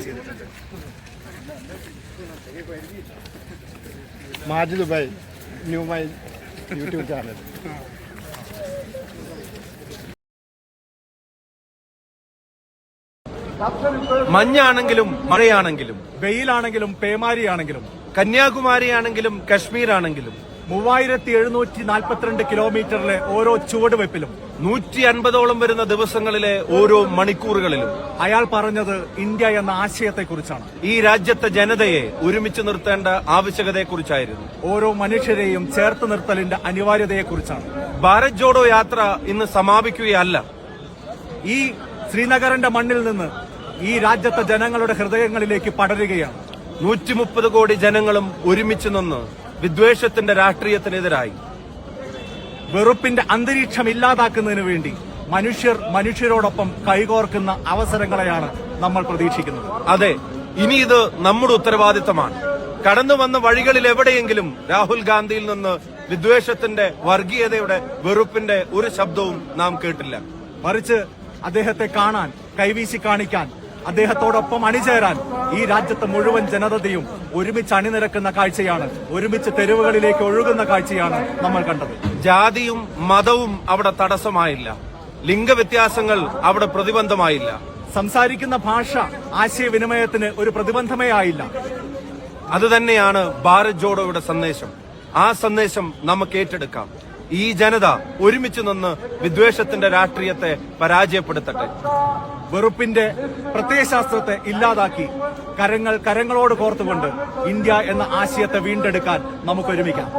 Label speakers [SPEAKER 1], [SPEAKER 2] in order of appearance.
[SPEAKER 1] ചെയ്തിട്ടുണ്ട്. Majid bhai, new my YouTube channel.
[SPEAKER 2] മഞ്ഞാണെങ്കിലും മഴയാണെങ്കിലും
[SPEAKER 3] വെയിലാണെങ്കിലും പേമാരിയാണെങ്കിലും
[SPEAKER 2] കന്യാകുമാരിയാണെങ്കിലും കശ്മീരാണെങ്കിലും
[SPEAKER 3] 3742 കിലോമീറ്ററിലെ ഓരോ ചുവടുവെപ്പിലും
[SPEAKER 2] 150ഓളം വരുന്ന ദിവസങ്ങളിലെ ഓരോ മണിക്കൂറുകളിലും
[SPEAKER 3] അയാൾ പറഞ്ഞത് ഇന്ത്യ എന്ന ആശയത്തെക്കുറിച്ചാണ്.
[SPEAKER 2] ഈ രാജ്യത്തെ ജനതയെ ഒരുമിച്ച് നിർത്തേണ്ട ആവശ്യകതയെക്കുറിച്ചായിരുന്നു.
[SPEAKER 3] ഓരോ മനുഷ്യരെയും ചേർത്ത് നിർത്തലിന്റെ അനിവാര്യതയെക്കുറിച്ചാണ്.
[SPEAKER 2] ഭാരത് ജോഡോ യാത്ര ഇന്ന് സമാപിക്കുകയല്ല.
[SPEAKER 3] ഈ ശ്രീനഗറിന്റെ മണ്ണിൽ നിന്ന് ഈ രാജ്യത്തെ ജനങ്ങളുടെ ഹൃദയങ്ങളിലേക്ക് പടരുകയാണ്.
[SPEAKER 2] 130 കോടി ജനങ്ങളും ഒരുമിച്ച് നിന്ന് വിദ്വേഷത്തിന്റെ രാഷ്ട്രീയത്തിനെതിരായി
[SPEAKER 3] വെറുപ്പിന്റെ അന്തരീക്ഷം ഇല്ലാതാക്കുന്നതിന് വേണ്ടി മനുഷ്യരോടൊപ്പം കൈകോർക്കുന്ന അവസരങ്ങളെയാണ് നമ്മൾ പ്രതീക്ഷിക്കുന്നത്.
[SPEAKER 2] അതെ, ഇനി ഇത് നമ്മുടെ ഉത്തരവാദിത്തമാണ്. കടന്നു വന്ന വഴികളിൽ എവിടെയെങ്കിലും രാഹുൽ ഗാന്ധിയിൽ നിന്ന് വിദ്വേഷത്തിന്റെ, വർഗീയതയുടെ, വെറുപ്പിന്റെ ഒരു ശബ്ദവും നാം കേട്ടില്ല.
[SPEAKER 3] മറിച്ച് അദ്ദേഹത്തെ കാണാൻ, കൈവീശി കാണിക്കാൻ, അദ്ദേഹത്തോടൊപ്പം അണിചേരാൻ ഈ രാജ്യത്തെ മുഴുവൻ ജനതയും ഒരുമിച്ച് അണിനിരക്കുന്ന കാഴ്ചയാണ്, ഒരുമിച്ച് തെരുവുകളിലേക്ക് ഒഴുകുന്ന കാഴ്ചയാണ് നമ്മൾ കണ്ടത്.
[SPEAKER 2] ജാതിയും മതവും അവിടെ തടസ്സമായില്ല. ലിംഗവ്യത്യാസങ്ങൾ അവിടെ പ്രതിബന്ധമായില്ല.
[SPEAKER 3] സംസാരിക്കുന്ന ഭാഷ ആശയവിനിമയത്തിന് ഒരു പ്രതിബന്ധമേ ആയില്ല.
[SPEAKER 2] അതുതന്നെയാണ് ഭാരത് ജോഡോയുടെ സന്ദേശം. ആ സന്ദേശം നമുക്ക് ഏറ്റെടുക്കാം. ഈ ജനത ഒരുമിച്ച് നിന്ന് വിദ്വേഷത്തിന്റെ രാഷ്ട്രീയത്തെ പരാജയപ്പെടുത്തട്ടെ.
[SPEAKER 3] വെറുപ്പിന്റെ പ്രത്യയശാസ്ത്രത്തെ ഇല്ലാതാക്കി കരങ്ങളോട് കോർത്തുകൊണ്ട് ഇന്ത്യ എന്ന ആശയത്തെ വീണ്ടെടുക്കാൻ നമുക്കൊരുമിക്കാം.